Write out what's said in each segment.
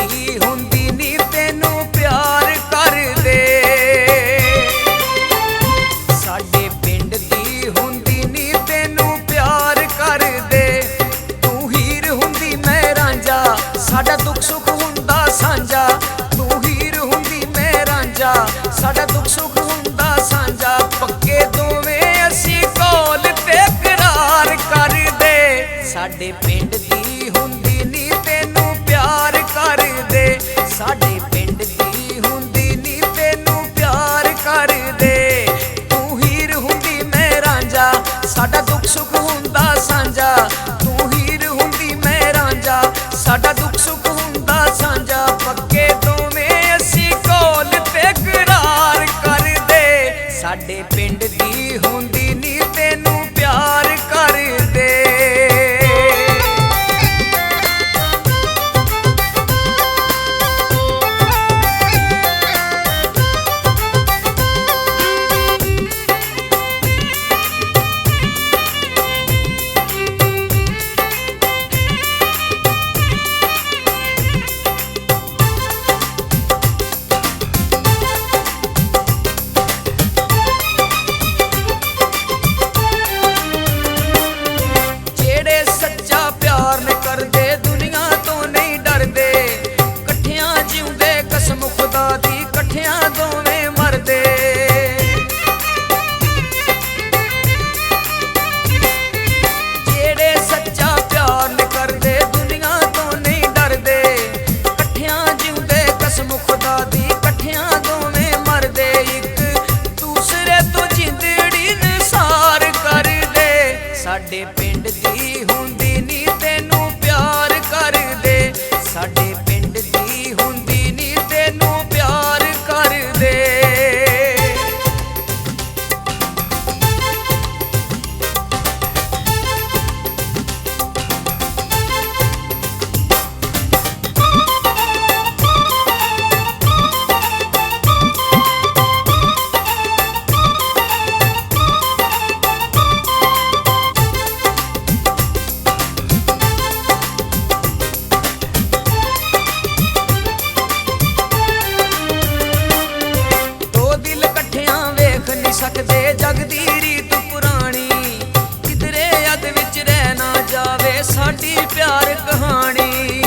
ਦੀ ਹੁੰਦੀ ਨੀ ਤੈਨੂੰ ਪਿਆਰ ਕਰਦੇ। ਸਾਡੇ ਪਿੰਡ ਦੀ ਹੁੰਦੀ ਨੀ ਤੈਨੂੰ ਪਿਆਰ ਕਰਦੇ। ਤੂੰ ਹੀਰ ਹੁੰਦੀ ਮੈਂ ਰਾਂਝਾ, ਸਾਡਾ ਦੁੱਖ ਸੁੱਖ ਹੁੰਦਾ ਸਾਂਝਾ। ਤੂੰ ਹੀਰ ਹੁੰਦੀ ਮੈਂ ਰਾਂਝਾ, ਸਾਡਾ ਦੁੱਖ ਸੁੱਖ ਹੁੰਦਾ ਸਾਂਝਾ। ਪੱਕੇ ਦੋਵੇਂ ਅਸੀਂ ਕੋਲ ਤੇ ਕਰਾਰ ਕਰਦੇ। ਸਾਡੇ ਪਿੰਡ ਦੀ ਹੁੰਦੀ ਨੀ ਤੈਨੂੰ ਪਿਆਰ ਕਰਦੇ। ਸਾਡੇ ਪਿੰਡ ਦੀ ਹੁੰਦੀ ਨੀ ਤੈਨੂੰ ਪਿਆਰ ਕਰਦੇ। ਤੂੰ ਹੀਰ ਹੁੰਦੀ ਮੈਂ ਰਾਂਝਾ, ਸਾਡਾ ਦੁੱਖ ਸੁੱਖ ਹੁੰਦਾ ਸਾਂਝਾ। ਤੂੰ ਹੀਰ ਹੁੰਦੀ ਮੈਂ ਰਾਂਝਾ, ਸਾਡਾ ਦੁੱਖ ਸੁੱਖ ਹੁੰਦਾ ਸਾਂਝਾ। ਪੱਕੇ ਦੋਵੇਂ ਅਸੀਂ ਕੋਲ ਤੇ ਕਰਾਰ ਕਰਦੇ। ਸਾਡੇ ਪਿੰਡ ਦੀ ਹੁੰਦੀ ਨੀ ਤੈਨੂੰ ਪਿਆਰ ਕਰਦੇ। ਕਰਦੇ ਦੁਨੀਆ ਤੋਂ ਨਹੀਂ ਡਰਦੇ, ਇਕੱਠਿਆਂ ਜਿਉਂਦੇ ਕਸਮ ਖੁਦਾ ਦੀ, ਇਕੱਠਿਆਂ ਦੋਵੇਂ ਮਰਦੇ। ਜਿਹੜੇ ਸੱਚਾ ਪਿਆਰ ਨੇ ਕਰਦੇ ਦੁਨੀਆ ਤੋਂ ਨਹੀਂ ਡਰਦੇ, ਇਕੱਠਿਆਂ ਜਿਉਂਦੇ ਕਸਮ ਖੁਦਾ ਦੀ, ਇਕੱਠਿਆਂ ਦੋਵੇਂ ਮਰਦੇ। ਇੱਕ ਦੂਸਰੇ ਤੋਂ ਜਿੰਦੜੀ ਨਿਸਾਰ ਕਰਦੇ। ਸਾਡੇ ਪਿੰਡ ਦੀ ਹੁੰਦੀ ਨੀ ਤੈਨੂੰ ਪਿਆਰ ਕਰਦੇ। ਸਾਡੇ ਪਿੰਡ ਦੀ ਹੁੰਦੀ ਨੀ ਤੈਨੂੰ ਪਿਆਰ ਕਰਦੇ। ਸਕਦੇ ਜਗ ਦੀ ਰੀਤ ਪੁਰਾਣੀ, ਕਿਧਰੇ ਅੱਧ ਵਿੱਚ ਰਹਿ ਨਾ ਜਾਵੇ ਸਾਡੀ ਪਿਆਰ ਕਹਾਣੀ।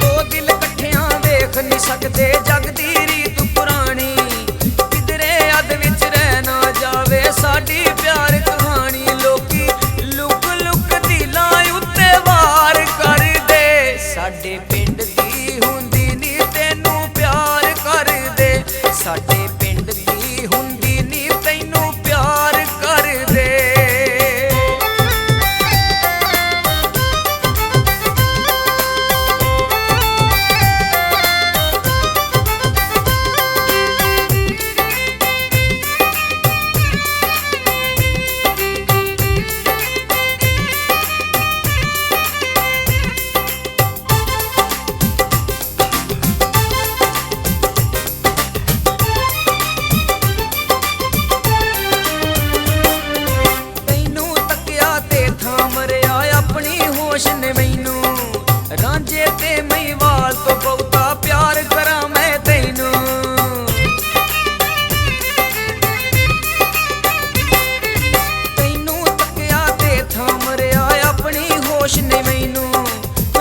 ਦੋ ਦਿਲ ਇਕੱਠਿਆਂ ਵੇਖ ਨਹੀਂ ਸਕਦੇ ਜਗ ਦੀ ਰੀਤ ਪੁਰਾਣੀ, ਕਿਧਰੇ ਅੱਧ ਵਿੱਚ ਰਹਿ ਨਾ ਜਾਵੇ ਸਾਡੀ ਪਿਆਰ ਕਹਾਣੀ। ਲੋਕੀ ਲੁਕ ਲੁਕ ਦਿਲਾਂ ਉੱਤੇ ਵਾਰ ਕਰਦੇ। ਸਾਡੇ ਪਿੰਡ ਦੀ ਹੁੰਦੀ ਨੀ ਤੈਨੂੰ ਪਿਆਰ ਕਰਦੇ। ਸਾਡੇ ਪਿੰਡ ਦੀ ਹੁੰਦੀ ਨੀ ਤੈਨੂੰ ਪਿਆਰ ਕਰਦੇ। ਹੋਸ਼ ਨੇ ਮੈਨੂੰ ਰਾਂਝੇ ਤੇ ਮਹੀਵਾਲ ਤੋਂ ਬਹੁਤਾ ਪਿਆਰ ਕਰਾਂ ਮੈਂ ਤੈਨੂੰ। ਤੈਨੂੰ ਤੱਕਿਆ ਤੇ ਥਾਮ ਰਿਹਾ ਆਪਣੀ ਹੋਸ਼ ਨੇ ਮੈਨੂੰ,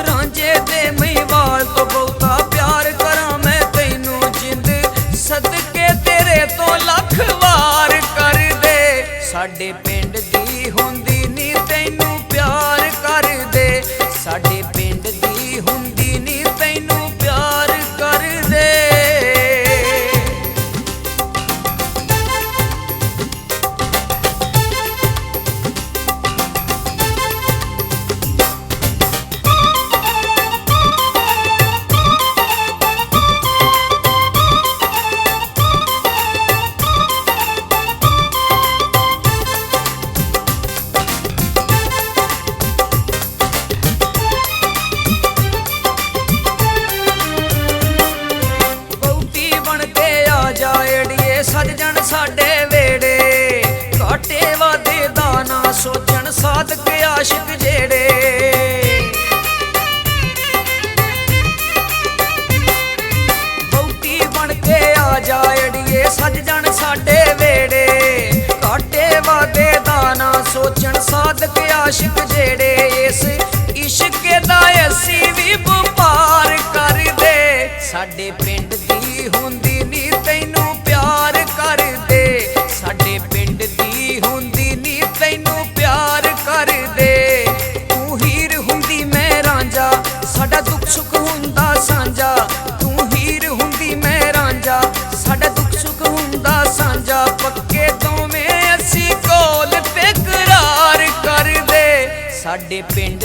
ਰਾਂਝੇ ਤੇ ਮਹੀਵਾਲ ਤੋਂ ਬਹੁਤਾ ਪਿਆਰ ਕਰਾਂ ਮੈਂ ਤੈਨੂੰ। ਜਿੰਦ ਸਦਕੇ ਤੇਰੇ ਤੋਂ ਲੱਖ ਵਾਰ ਕਰਦੇ। ਸਾਡੇ ਪਿੰਡ ਦੀ ਹੁੰਦੀ ਨੀ ਤੈਨੂੰ ਪਿਆਰ ਕਰਦੇ। ਸਾਡੇ ਪਿੰਡ ਦੀ ਹੁੰਦੀ ਨੀ ਤੈਨੂੰ ਪਿਆਰ ਕਰਦੇ। ਸਾਡੇ ਪਿੰਡ ਦੀ ਹੁੰਦੀ ਨੀ ਤੈਨੂੰ ਪਿਆਰ ਕਰਦੇ ਸਾਡੇ ਪਿੰਡ ਦੀ ਹੁੰਦੀ ਨੀ ਤੈਨੂੰ ਪਿਆਰ ਕਰਦੇ ਤੂੰ ਹੀਰ ਹੁੰਦੀ ਮੈਂ ਰਾਂਝਾ ਸਾਡਾ ਦੁੱਖ ਸੁੱਖ ਹੁੰਦਾ ਸਾਂਝਾ ਤੂੰ ਹੀਰ ਹੁੰਦੀ ਮੈਂ ਰਾਂਝਾ ਸਾਡਾ ਦੁੱਖ ਸੁੱਖ ਹੁੰਦਾ ਸਾਂਝਾ ਪੱਕੇ ਦੋਵੇਂ ਅਸੀਂ ਕੋਲ ਤੇ ਕਰਾਰ ਕਰਦੇ ਸਾਡੇ ਪਿੰਡ